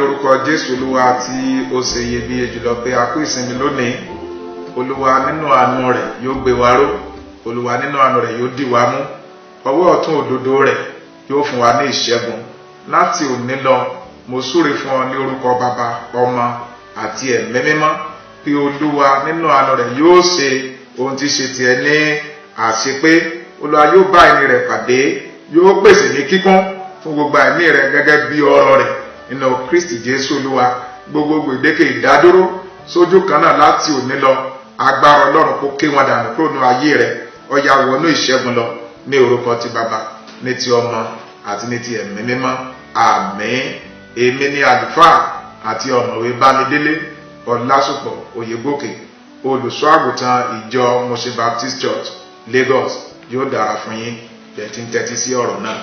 orúkọ Jésù Olúwa tí ó ṣe iyebíye jùlọ pé a kú ìsinmi lónìí. Olúwa nínú àánú rẹ̀ yóò gbé wa ró. Olúwa nínú àánú rẹ̀ yóò dì wá mú. Ọwọ́ ọ̀tún òdodo rẹ̀ yóò fún wa ní ìṣẹ́gun. Láti òní lọ, mo súre fún ọ ní orúkọ Baba, Ọmọ àti Ẹ̀mí Mímọ́ pé Olúwa nínú àánú rẹ̀ yóò ṣe ohun tí ṣe tiẹ̀ ní àṣepé. Olúwa yóò bá ẹni rẹ̀ pàdé, yóò pèsè ní kíkún fún gbogbo ẹ̀mí rẹ̀ gẹ́gẹ́ bí ọ̀rọ̀ rẹ̀ nínú Kristi Jésù Olúwa. Gbogbo gbèdéke ìdádúró sójú kan náà láti òní lọ, agbára Ọlọ́run kó ké wọn dànù kúrò nínú ayé rẹ̀. Ó yá wọnú ìṣẹ́gun lọ ní orúkọ ti Baba, ní ti Ọmọ àti ní ti Ẹ̀mí Mímọ́. Àmín. Èmi ni àlùfáà àti ọ̀mọ̀wé Bamidele Olasupo Oyegoke, olùṣọ́ àgùntàn ìjọ Mose Baptist Church, Lagos. Yóò dára fún yín bẹ̀tí ń tẹ́tí sí ọ̀rọ̀ náà.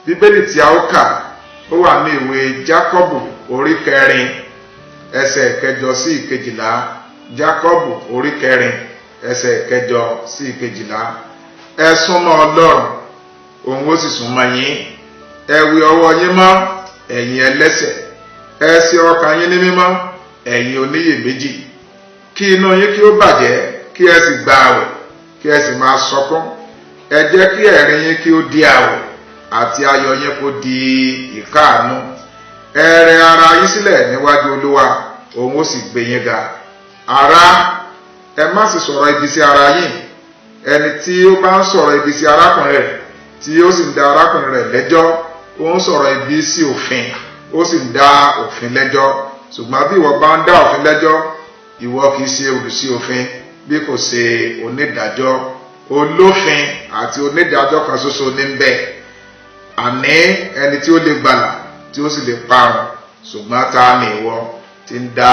Bíbélì tí a ó kà ó wà ní ìwé Jakobu orí 4 ẹsẹ̀ 8 sí 11. Jakobu orí 4 ẹsẹ̀ 8 sí 11. Ẹ súnmọ́ Ọlọ́run, òun ó sì súnmọ́ yín. Ẹ wẹ ọwọ́ yín mọ́, ẹ̀yin ẹlẹ́ṣẹ̀. Ẹ ṣe ọkàn yín ní mímọ́, ẹ̀yin oníyèméjì. Kí inú yín kí ó bàjẹ́, kí ẹ sì gba àwẹ̀, kí ẹ sì máa sọkún. Ẹ jẹ́ kí ẹ̀rín yín kí ó di àwẹ̀, àti ayọ̀ yín kó di ìkáàánú. Ẹ rẹ ara yín sílẹ̀ níwájú Olúwa, òun ó sì gbé yín ga. Ará, ẹ má sì sọ̀rọ̀ ibi sí ara yín. Ẹni tí ó bá ń sọ̀rọ̀ ibi sí arákùnrin rẹ̀, tí ó sì ń dá arákùnrin rẹ̀ lẹ́jọ́, ó ń sọ̀rọ̀ ibi sí òfin, ó sì ń dá òfin lẹ́jọ́. Ṣùgbọ́n bí ìwọ bá ń dá òfin lẹ́jọ́, ìwọ kì í ṣe olùsí òfin, bí kò ṣe onídàájọ́. Olófin àti onídàájọ́ kan ṣoṣo ní ń bẹ, àní ẹni tí ó lè gbàlà tí ó sì lè parun. Ṣùgbọ́n ta ni ìwọ tí ń dá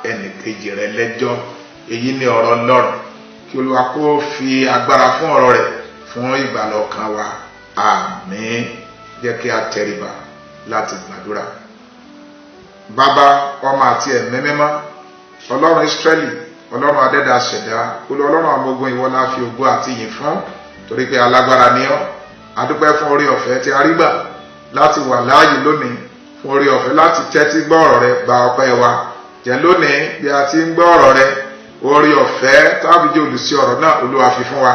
ẹnìkejì rẹ lẹ́jọ́? Èyí ni ọ̀rọ̀ Ọlọ́run. Kí Olúwa kó fi agbára fún ọ̀rọ̀ rẹ̀ fún ìgbàlà ọkàn wa. Àmín. Jẹ́ kí a tẹríba láti gbàdúrà. Baba, Ọmọ àti Ẹ̀mí Mímọ́, Ọlọ́run Ísírẹ́lì, Ọlọ́run adẹ́dàá ṣẹ̀dá, Ọlọ́run àwọn ogun, ìwọ la fi ògo àti ìyìn fún, torí pé alágbára ni ọ́. A dúpẹ́ fún oore ọ̀fẹ́ tí a rí gbà láti wà láàyè lónìí, fún oore ọ̀fẹ́ láti tẹ́tí gbọ́ ọ̀rọ̀ rẹ. Gba ọpẹ́ wa. Jẹ́ lónìí bí a ti ń gbọ́ ọ̀rọ̀ rẹ, oore ọ̀fẹ́ tàbí jẹ́ olùsí ọ̀rọ̀ náà Olúwa fi fún wa.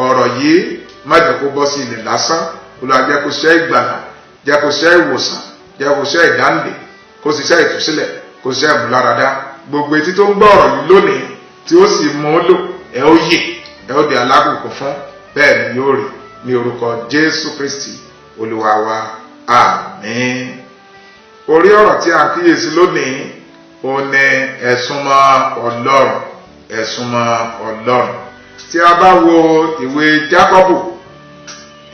Ọ̀rọ̀ yìí má jẹ́ kó bọ́ sí ilẹ̀ lásán. Olúwa jẹ́ kó ṣẹ́ ìgbàlà, jẹ́ kó ṣẹ́ ìwòsàn, jẹ́ kó ṣẹ́ ìdáǹdè, kó ṣiṣẹ́ ìtúsílẹ̀, kó ṣẹ́ ìmúláradá. Gbogbo etí tó ń gbọ́ ọ̀rọ̀ yìí lónìí tí ó sì mú lò, ẹ ó yè, ẹ ó di alábùkún fún. Bẹ́ẹ̀ ni yóò rí ní orúkọ Jésù Kristi Olúwa wa. Àmín. Orí ọ̀rọ̀ tí a ń kíyèsí lónìí ó ní ẹ súnmọ́ Ọlọ́run, ẹ súnmọ́ Ọlọ́run. Tí a bá wo ìwé Jakobu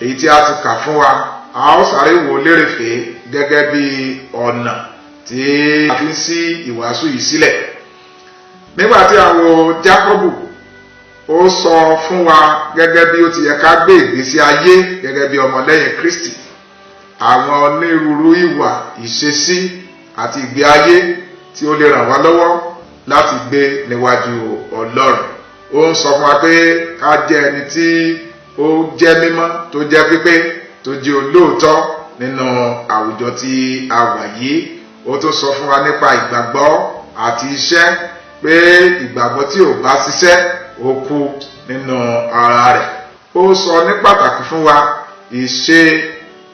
èyí tí a ti kà fún wa, a ó sáré wò lérèfé gẹ́gẹ́ bí ọ̀nà tí a fi ń ṣí ìwàásù yìí sílẹ̀. Nígbà tí a wo Jakobu, ó sọ fún wa gẹ́gẹ́ bí ó ti yẹ ká gbé ìgbésí ayé gẹ́gẹ́ bí ọmọlẹ́yìn Kristi. Àwọn onírúurú ìwà, ìṣesí àti ìgbé ayé tí ó lè ràn wá lọ́wọ́ láti gbé níwájú Ọlọ́run. Ó ń sọ fún wa pé ká jẹ́ ẹni tí ó jẹ́ mímọ́, tó jẹ́ pípé, tó jẹ́ olóòótọ́ nínú àwùjọ tí a wà yìí. Ó tún sọ fún wa nípa ìgbàgbọ́ àti iṣẹ́, pé ìgbàgbọ́ tí ò bá ṣiṣẹ́ ó kú nínú ara rẹ̀. Ó sọ ní pàtàkì fún wa ìṣe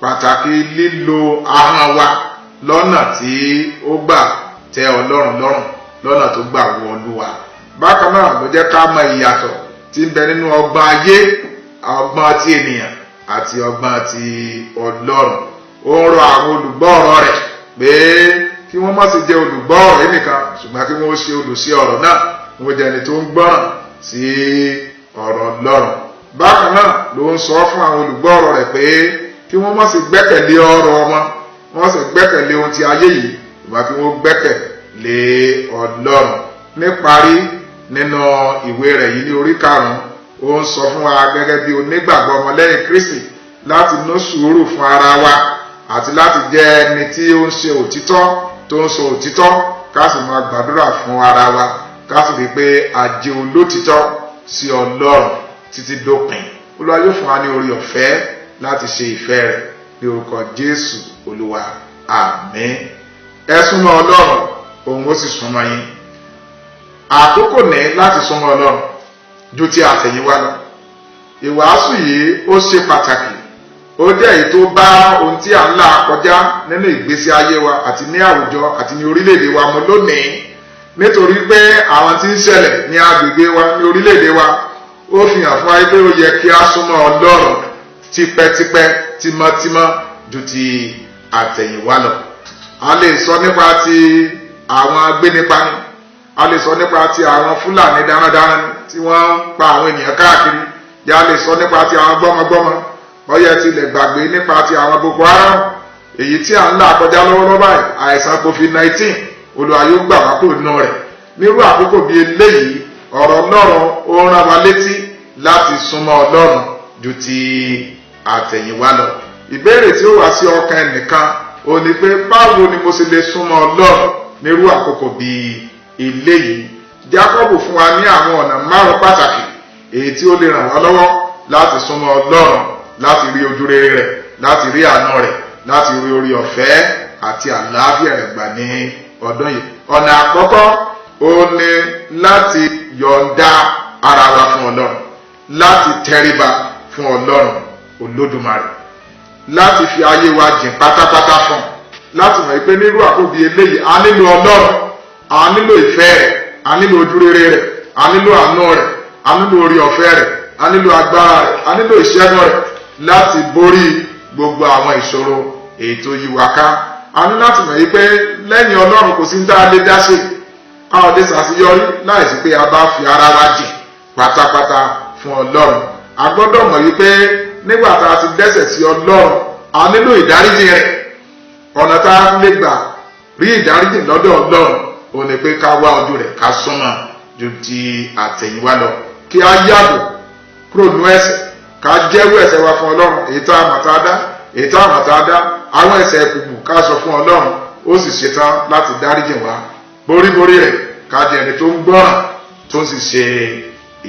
pàtàkì lílo ahọ́n wa lọ́nà tí ó gbà tẹ́ Ọlọ́run lọ́rùn, lọ́nà tó gbà wọ Olúwa. Bákan náà ló jẹ́ ká mọ ìyàtọ̀ tí ń bẹ nínú ọgbọ́n ayé, ọgbọ́n ti ènìyàn àti ọgbọ́n ti Ọlọ́run. Ó ń rọ àwọn olùgbọ́ ọ̀rọ̀ rẹ̀ pé kí wọ́n má sì jẹ́ olùgbọ́ ọ̀rọ̀ yìí nìkan, ṣùgbọ́n kí wọ́n ṣe olùsí ọ̀rọ̀ náà. Wọ́n jẹ́ ẹni tó ń gbọ́ràn sí ọ̀rọ̀ Ọlọ́run. Bákan náà ló ń sọ fún àwọn olùgbọ́ ọ̀rọ̀ rẹ̀ pé kí wọ́n má sì gbẹ́kẹ̀lé ọ̀rọ̀ wọn, wọ́n sì gbẹ́kẹ̀lé ohun ti ayé yìí, ṣùgbọ́n kí wọ́n gbẹ́kẹ̀lé Ọlọ́run. Níparí, nínú ìwé rẹ̀ yìí ní orí 5, ó ń sọ fún wa gẹ́gẹ́ bí onígbàgbọ́ ọmọlẹ́yìn Kristi láti ní sùúrù fún ara wa àti láti jẹ́ ẹni tí ó ń ṣe òtítọ́, tó ń sọ òtítọ́, ká sì máa gbàdúrà fún ara wa, ká sì rí pé a jẹ́ olótìtọ́ sí Ọlọ́run títí dópin. Olúwa yóò fún wa ní orí ọ̀fẹ́ láti ṣe ìfẹ́ rẹ̀ ní orúkọ Jésù Olúwa. Àmín. ẹ súnmọ́ Ọlọ́run òun ó sì súnmọ́ yín. Àkókò ní láti súnmọ́ Ọlọ́run ju ti àtẹ̀yìnwá lọ. Ìwàásù yìí ó ṣe pàtàkì, ó jẹ́ èyí tó bá ohun tí à ń là kọjá nínú ìgbésí ayé wa àti ní àwùjọ àti ní orílẹ̀-èdè wa mọ́ lónìí, nítorí pé àwọn tí ń ṣẹlẹ̀ ní agbègbè wa ní orílẹ̀-èdè wa ó fi hàn fún wa pé ó yẹ kí a súnmọ́ Ọlọ́run tipẹ́tipẹ́ tímọ́tímọ́ ju ti àtẹ̀yìnwá lọ. A lè sọ nípa ti àwọn agbénipani, a lè sọ nípa ti àwọn Fúlàní darandaran tí wọ́n ń pa àwọn ènìyàn káàkiri, a lè sọ nípa ti àwọn gbọ́mọgbọ́mọ, ọyẹ ti lè gbàgbé nípa ti àwọn Boko Haram, èyí tí à ń là kọjá lọ́wọ́lọ́wọ́ báyìí, àìsàn COVID-19. Olúwa yóò gbà wá kúrò nínú rẹ̀. Nírú àkókò bíi eléyìí, ọ̀rọ̀ Ọlọ́run ó rán wa létí láti súnmọ́ Ọlọ́run ju ti àtẹ̀yìnwá lọ. Ìbéèrè tí ó wá sí ọkàn ẹnìkan ó ní pé báwo ni mo ṣe lè súnmọ́ Ọlọ́run nírú àkókò bíi eléyìí? Jakobu fún wa ní àwọn ọ̀nà 5 pàtàkì èyí tí ó lè ràn wá lọ́wọ́ láti súnmọ́ Ọlọ́run, láti rí ojúrere rẹ̀, láti rí àánú rẹ̀, láti rí orí ọ̀fẹ́ àti àlàáfíà rẹ̀ gbà ní ọdún yìí. Ọ̀nà àkọ́kọ́ ó ní láti yọ̀ǹda ara wa fún Ọlọ́run, láti tẹríba fún Ọlọ́run Olódùmarè, láti fi ayé wa jìn pátápátá fún, láti mọ̀ pé nírú àkókò eléyìí a nílò Ọlọ́run, a nílò ìfẹ́ rẹ̀, a nílò ojúrere rẹ̀, a nílò àánú rẹ̀, a nílò orí ọ̀fẹ́ rẹ̀, a nílò agbára rẹ̀, a nílò ìṣẹ́gun rẹ̀ láti borí gbogbo àwọn ìṣòro èyí tó yí wa ká. A ní láti mọ̀ pé lẹ́yìn Ọlọ́run kò sí ń dá lé dá ṣe. A ò lè ṣàṣeyọrí láìsí pé a bá fi ara wa jìn pátápátá fún Ọlọ́run. A gbọ́dọ̀ mọ̀ pé nígbà tá a ti dẹ́ṣẹ̀ sí Ọlọ́run, a nílò ìdáríjì rẹ̀. Ọ̀nà tá a lè gbà rí ìdáríjì lọ́dọ̀ Ọlọ́run ó ní pé ká wá ojú rẹ̀, ká súnmọ́ ju ti àtẹ̀yìnwá lọ, kí a yàgò kúrò nínú ẹ̀ṣẹ̀, ká jẹ́wọ́ ẹ̀ṣẹ̀ wa fún Ọlọ́run, èyí tá a mọ̀ tá a dá, èyí tá a mọ̀ tá a dá, àwọn ẹ̀ṣẹ̀ kùkù ká sọ fún Ọlọ́run, ó sì ṣetán láti dáríjì wá. Boríborí rẹ̀ ká di ẹni tó ń gbọ́ràn tó ń sì ṣe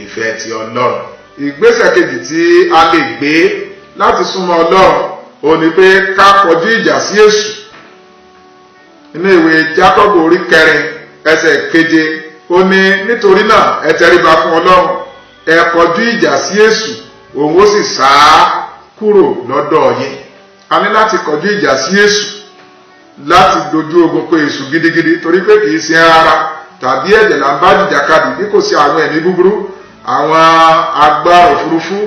ìfẹ́ ti Ọlọ́run. Ìgbésẹ̀ kejì tí a lè gbé láti súnmọ́ Ọlọ́run ó ní pé ká kọjú ìjà sí Èṣù. Nínú ìwé Jakobu orí 4 ẹsẹ̀ 7 ó ní nítorí náà ẹ tẹríba fún Ọlọ́run, ẹ kọjú ìjà sí Èṣù, òun ó sì sá kúrò lọ́dọ̀ yín. A ní láti kọjú ìjà sí Èṣù, láti dojú ogun pé Èṣù gidigidi, torí pé kìí ṣe ara tàbí ẹ̀jẹ̀ là ń bá jìjàkadì, bí kò sí àwọn ẹ̀mí búburú, àwọn agbára òfurufú,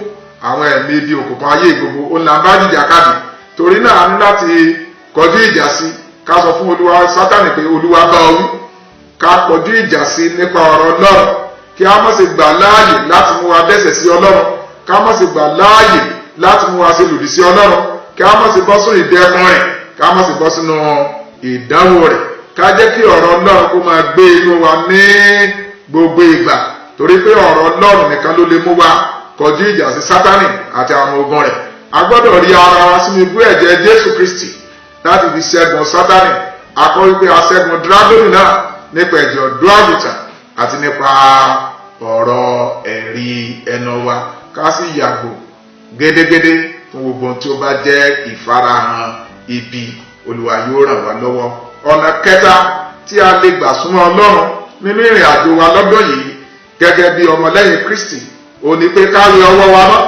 àwọn ẹ̀mí ibi òkùnkùn ayé gbogbo ó là ń bá jìjàkadì. Torí náà a ní láti kọjú ìjà sí, ká sọ fún Olúwa Sátánì pé Olúwa bá ọ wí, ká kọjú ìjà sí nípa ọ̀rọ̀ Ọlọ́run, kí a má ṣe gbà láàyè láti mú wa dẹ́ṣẹ̀ sí Ọlọ́run, ká má ṣe gbà láàyè láti mú wa ṣe lòdì sí Ọlọ́run, kí a má ṣe bọ́ sínú ìdẹkùn rẹ̀, ká má ṣe bọ́ sínú ìdánwò rẹ̀, ká jẹ́ kí ọ̀rọ̀ Ọlọ́run kó máa gbé inú wa ní gbogbo ìgbà, torí pé ọ̀rọ̀ Ọlọ́run nìkan ló lè mú wa kọjú ìjà sí Sátánì àti àwọn ogun rẹ̀. A gbọ́dọ̀ rí ara wa sínú ibú ẹ̀jẹ̀ Jésù Kristi láti fi ṣẹ́gun Sátánì. A kọ́ wípé a ṣẹ́gun dírágónì náà nípa ẹ̀jẹ̀ ọ̀dọ́ àgùntàn àti nípa ọ̀rọ̀ ẹ̀rí ẹnu wa, ká sì yàgò gédégédé fún gbogbo tí ó bá jẹ́ ìfarahàn ibi. Olúwa yóò ràn wá lọ́wọ́. Ọ̀nà kẹta tí a lè gbà súnmọ́ Ọlọ́run nínú ìrìn àjò wa lọ́dún yìí gẹ́gẹ́ bí ọmọlẹ́yìn Kristi ó ní pé ká wẹ ọwọ́ wa mọ́,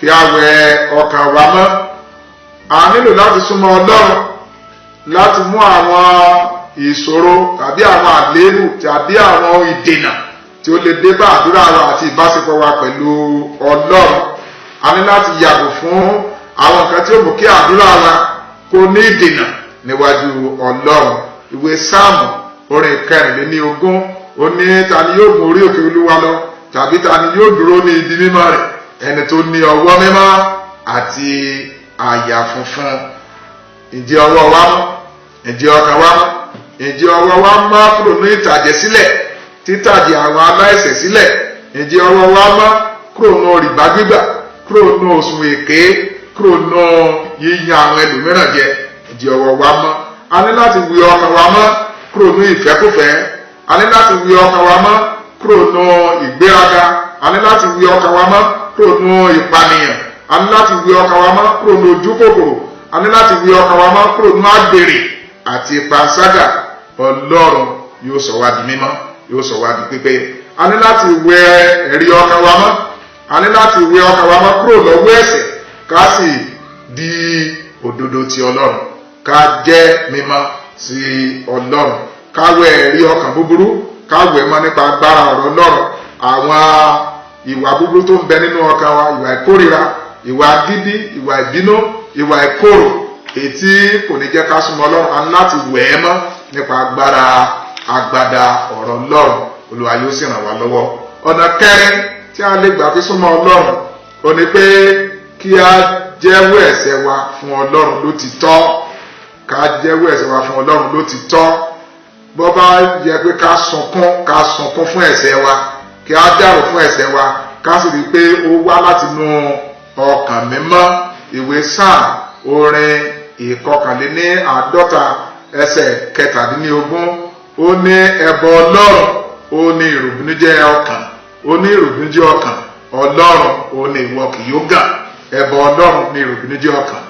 kí a wẹ ọkàn wa mọ́. A nílò láti súnmọ́ Ọlọ́run láti mú àwọn ìṣòro tàbí àwọn àléébù tàbí àwọn ìdènà tí ó lè dé bá àdúrà wa àti ìbáṣepọ̀ wa pẹ̀lú Ọlọ́run. A ní láti yàgò fún àwọn nǹkan tí ó mú kí àdúrà wa kó ní ìdènà níwájú Ọlọ́run. Ìwé Sáàmù orin 24 ó ní ta ni yóò gun orí òkè Olúwa lọ, tàbí ta ni yóò dúró ní ibi mímọ́ rẹ̀? Ẹni tó ní ọwọ́ mímọ́ àti àyà funfun. Ǹjẹ́ ọwọ́ wa mọ́? Ǹjẹ́ ọkàn wa mọ́? Ǹjẹ́ ọwọ́ wa mọ́ kúrò ní ìtàjẹ̀ sílẹ̀, títàjẹ̀ àwọn aláìṣẹ̀ sílẹ̀? Ǹjẹ́ ọwọ́ wa mọ́ kúrò ní rìbá gbígbà, kúrò ní òṣùwọ̀n èké, kúrò ní yíyan àwọn ẹlòmíràn jẹ? Ǹjẹ́ ọwọ́ wa mọ́? A ní láti wí ọkàn wa mọ́ kúrò ní ìfẹ́kùfẹ́. A ní láti wí ọkàn wa mọ́ kúrò ní ìgbéraga. A ní láti wí ọkàn wa mọ́ kúrò ní ìpànìyàn. A ní láti wí ọkàn wa mọ́ kúrò ní ojúkòkòrò. A ní láti wí ọkàn wa mọ́ kúrò ní àgbèrè. àti panṣágà, Ọlọ́run yóò sọ wá di mímọ́, yóò sọ wá di pípé. A ní láti wẹ ẹ̀rí ọkàn wa mọ́, a ní láti wẹ ọkàn wa mọ́ kúrò lọ́wọ́ ẹ̀ṣẹ̀, ká sì di òdodo ti Ọlọ́run, ká jẹ́ mímọ́ sí Ọlọ́run, ká wẹ ẹ̀rí ọkàn búburú, ká wẹ̀ mọ́ nípa agbára ọ̀rọ̀ Ọlọ́run. Àwọn ìwà búburú tó ń bẹ nínú ọkàn wa, ìwà ìkórìíra, ìwà gidi, ìwà ìbínú, ìwà ìkorò, ètí kò ní jẹ́ ká súnmọ́ Ọlọ́run, a ní láti wẹ̀ ẹ́ mọ́ nípa agbada ọ̀rọ̀ Ọlọ́run. Olúwa yóò sì ràn wá lọ́wọ́. Ọ̀nà kẹrin tí a lè gbà fi súnmọ́ Ọlọ́run ó ní pé kí a jẹ́wọ́ ẹ̀ṣẹ̀ wa fún Ọlọ́run lótìtọ́, ká jẹ́wọ́ ẹ̀ṣẹ̀ wa fún Ọlọ́run lótìtọ́. Bó bá yẹ pé ká sunkún fún ẹ̀ṣẹ̀ wa, kí a dárò fún ẹ̀ṣẹ̀ wa, ká sì rí pé ó wá láti inú ọkàn mímọ́. Ìwé Sáà orin 51 ẹsẹ̀ 17 ó ní ẹbọ Ọlọ́run ó ní ìròbìnújẹ́ ọkàn, ó ní ìròbìnújẹ́ ọkàn Ọlọ́run ó ní ìwọ kì yóò gàn. Ẹbọ Ọlọ́run ní ìròbìnújẹ́ ọkàn,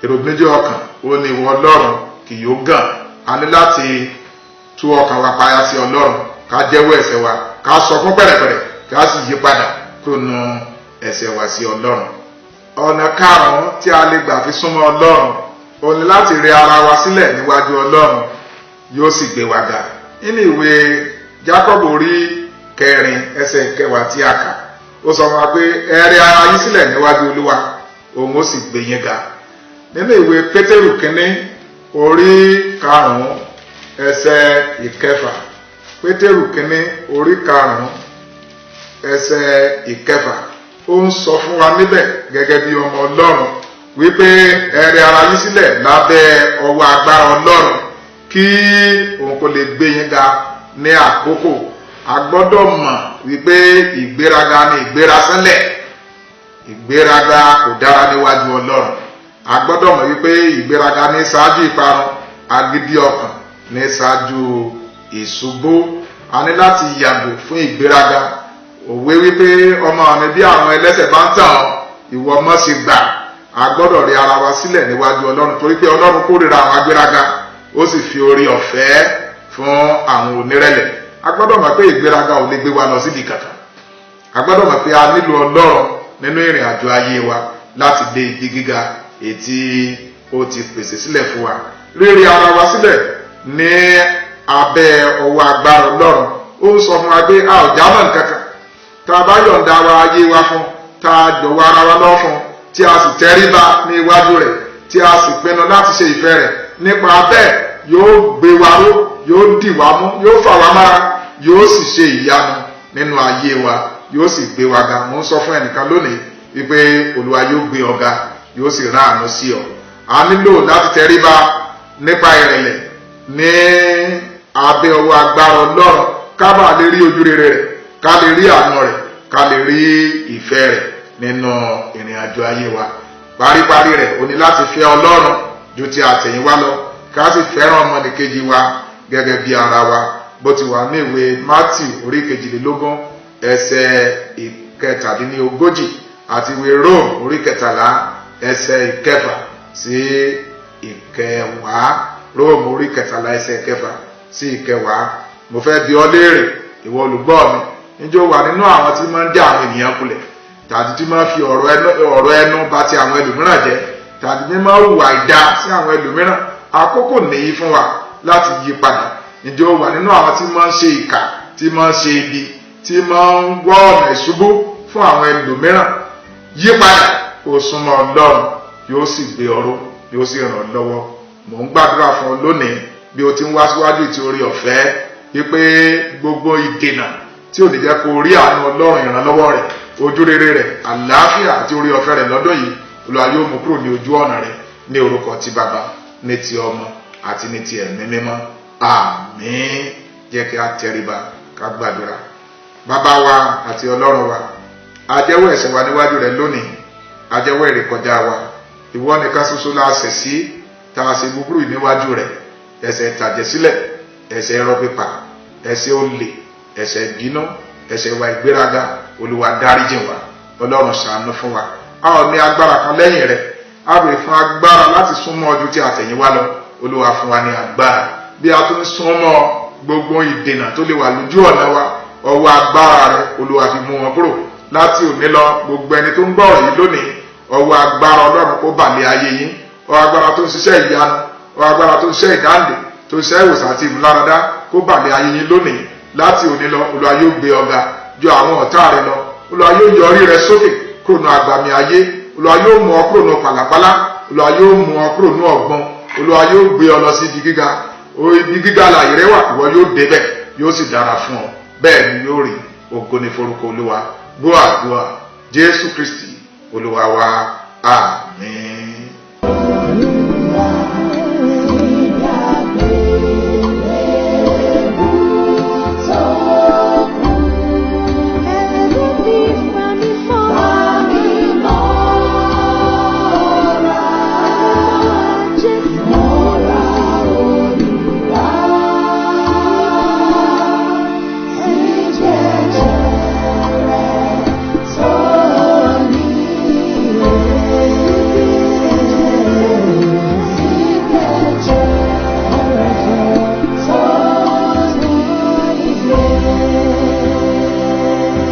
ìròbìnújẹ́ ọkàn ó ní ìwọ Ọlọ́run kì yóò gàn. A ní láti tú ọkàn wa payá sí Ọlọ́run, ká jẹ́wọ́ ẹ̀ṣẹ̀ wa, ká sọ fún pẹ̀rẹ̀pẹ̀rẹ̀, ká sì yí padà kúrò nínú ẹ̀ṣẹ̀ wa sí Ọlọ́run. Ọ̀nà karùn-ún tí a lè gbà fi súnmọ́ Ọlọ́run ó ní láti rẹ ara wa sílẹ̀ níwájú Ọlọ́run, yóò sì gbé wa ga. Nínú ìwé Jakobu orí 4 ẹsẹ̀ 10 tí a kà, ó sọ fún wa pé ẹ rẹ ara yín sílẹ̀ níwájú Olúwa, òun ó sì gbé yín ga. Nínú ìwé Pétérù kínní orí 5 ẹsẹ̀ 9, Pétérù kínní orí 5 ẹsẹ̀ 9, ó ń sọ fún wa níbẹ̀ gẹ́gẹ́ bí ọmọ Ọlọ́run wípé ẹ rẹ ara yín sílẹ̀ lábẹ́ ọwọ́ agbára Ọlọ́run kí òun kò lè gbé yín ga ní àkókò. A gbọ́dọ̀ mọ̀ wípé ìgbéraga ni ìgbérasẹ́lẹ̀, ìgbéraga kò dára níwájú Ọlọ́run. A gbọ́dọ̀ mọ̀ wípé ìgbéraga ní ṣáájú ìparun, agídí ọkàn ní ṣáájú ìṣubú. A ní láti yàgò fún ìgbéraga. Òwe wípé ọmọ mi bí àwọn ẹlẹ́ṣẹ̀ bá ń tàn ọ́, ìwọ mọ́ ṣe gbà. A gbọ́dọ̀ rí ara wa sílẹ̀ níwájú Ọlọ́run, torí pé Ọlọ́run kórìíra àwọn agbéraga, ó sì fi orí ọ̀fẹ́ fún àwọn onírẹ̀lẹ̀. A gbọ́dọ̀ mọ̀ pé ìgbéraga ò lè gbé wa lọ síbi kankan. A gbọ́dọ̀ mọ̀ pé a nílò Ọlọ́run nínú ìrìn àjò ayé wa láti dé ibi gíga ètí ó ti pèsè sílẹ̀ fún wa. Rírí ara wa sílẹ̀ ní abẹ́ ọwọ́ agbára Ọlọ́run ó ń sọ fún wa pé a ò jámọ́ nǹkankan. Tá a bá yọ̀ǹda wa ayé wa fún, tá a jọ̀wọ́ ara wa lọ́ fún, tí a sì tẹríba ní iwájú rẹ̀, tí a sì pinnu láti ṣe ìfẹ́ rẹ̀, nípa bẹ́ẹ̀ yóò gbé wa ró, yóò dì wá mú, yóò fà wá mára, yóò sì ṣe ìyanu nínú ayé wa, yóò sì gbé wa ga. Mo ń sọ fún ẹnìkan lónìí wípé Olúwa yóò gbé ọ ga, yóò sì rán àánú sí ọ. A nílò láti tẹríba nípa ìrẹ̀lẹ̀ ní abẹ́ ọwọ́ agbára Ọlọ́run, ká bá lè rí ojú rere rẹ̀, ká lè rí àánú rẹ̀, ká lè rí ìfẹ́ rẹ̀ nínú ìrìn àjò ayé wa. Paríparí rẹ̀ ó ní láti fẹ́ Ọlọ́run ju ti àtẹ̀yìnwá lọ, ká sì fẹ́ràn ọmọnìkejì wa gẹ́gẹ́ bí ara wa, bó ti wà ní ìwé Mátíù orí 22 ẹsẹ̀ 17 àti ìwé Róòmù orí 13 ẹsẹ̀ 9 sí 10. Róòmù orí 13 ẹsẹ̀ 9 sí 10. Mo fẹ́ bi ọ́ léèrè, ìwọ olùgbọ́ mi, ǹjẹ́ o wà nínú àwọn tí máa ń dá àwọn ènìyàn kulẹ̀, tàbí tí máa ń fi ọ̀rọ̀ ẹnu bà ti àwọn ẹlòmíràn jẹ́, tàbí tí máa ń hùwà ìdá sí àwọn ẹlòmíràn? Àkókò nìyí fún wa láti yí padà. Ǹjẹ́ o wà nínú àwọn tí máa ń ṣe ìkà, tí máa ń ṣe ibi, tí máa ń wọ́ ọ̀nà ìṣubú fún àwọn ẹlòmíràn? Yí padà, kó súnmọ́ Ọlọ́run, yóò sì gbé ọ ró, yóò sì ràn ọ́ lọ́wọ́. Mò ń gbàdúrà fún ọ lónìí bí o ti ń wá síwájú ìtì orí ọ̀fẹ́, wípé gbogbo ìdènà tí ò ní jẹ́ kó rí àánú Ọlọ́run, ìrànlọ́wọ́ rẹ̀, ojú rere rẹ̀, àlàáfíà àti orí ọ̀fẹ́ rẹ̀ lọ́dọ̀ yìí, Olúwa yóò mú kúrò ní ojú ọ̀nà rẹ̀, ní orúkọ ti Bàbá, ní ti Ọmọ àti ní ti Ẹ̀mí Mímọ́. Àmín. Jẹ́ kí a tẹríba ká gbàdúrà. Bàbá wa àti Ọlọ́run wa, a jẹ́wọ́ ẹ̀ṣẹ̀ wa níwájú rẹ̀ lónìí, a jẹ́wọ́ ìrékọjá wa. Ìwọ nìkan ṣoṣo la ṣẹ̀ sí, tá a ṣe búburú níwájú rẹ̀. Ẹ̀ṣẹ̀ ìtàjẹ̀sílẹ̀, ẹ̀ṣẹ̀ irọ́ pípa, ẹ̀ṣẹ̀ olè, ẹ̀ṣẹ̀ ìbínú, ẹ̀ṣẹ̀ ìwà ìgbéraga. Olúwa dáríjì wa, Ọlọ́run ṣàánú fún wa. A ò ní agbára kan lẹ́yìn rẹ̀, a bèrè fún agbára láti súnmọ́ ọdún tí àtẹ̀yìnwá lọ. Olúwa fún wa ní agbára bí a tún súnmọ́ gbogbo ìdènà tó lè wà lójú ọ̀nà wa ọwọ́ agbára rẹ Olúwa fi mú wọn kúrò láti òní lọ. Gbogbo ẹni tó ń gbọ́ ọ̀rọ̀ yìí lónìí ọwọ́ agbára Ọlọ́run kó bà lé ayé yín, ọwọ́ agbára tó ń ṣiṣẹ́ ìyanu, ọwọ́ agbára tó ń ṣiṣẹ́ ìdáǹdè, tó ń ṣiṣẹ́ ìwòsàn àti ìmúláradá kó bà lé ayé yín lónìí. Láti òní lọ Olúwa yóò gbé ọ̀gá ju àwọn ọ̀tá rẹ lọ. Olúwa yóò yọrí rẹ sókè kúrò ní agbami ayé. Olúwa yóò mú ọ kúrò ní pàlàpàlà. Olúwa yóò mú ọ kúrò ní ọ̀gbun. Olúwa yóò gbé ọ lọ sí ibi gíga. Ibi gíga láyé rẹ wà, ìwọ yóò débẹ̀, yóò sì dára fún ọ. Bẹ́ẹ̀ ni yóò rí. Ògo ni forúkọ Olúwa. Gbọ́ àdúrà Jésù Kristi Olúwa wa. Àmín.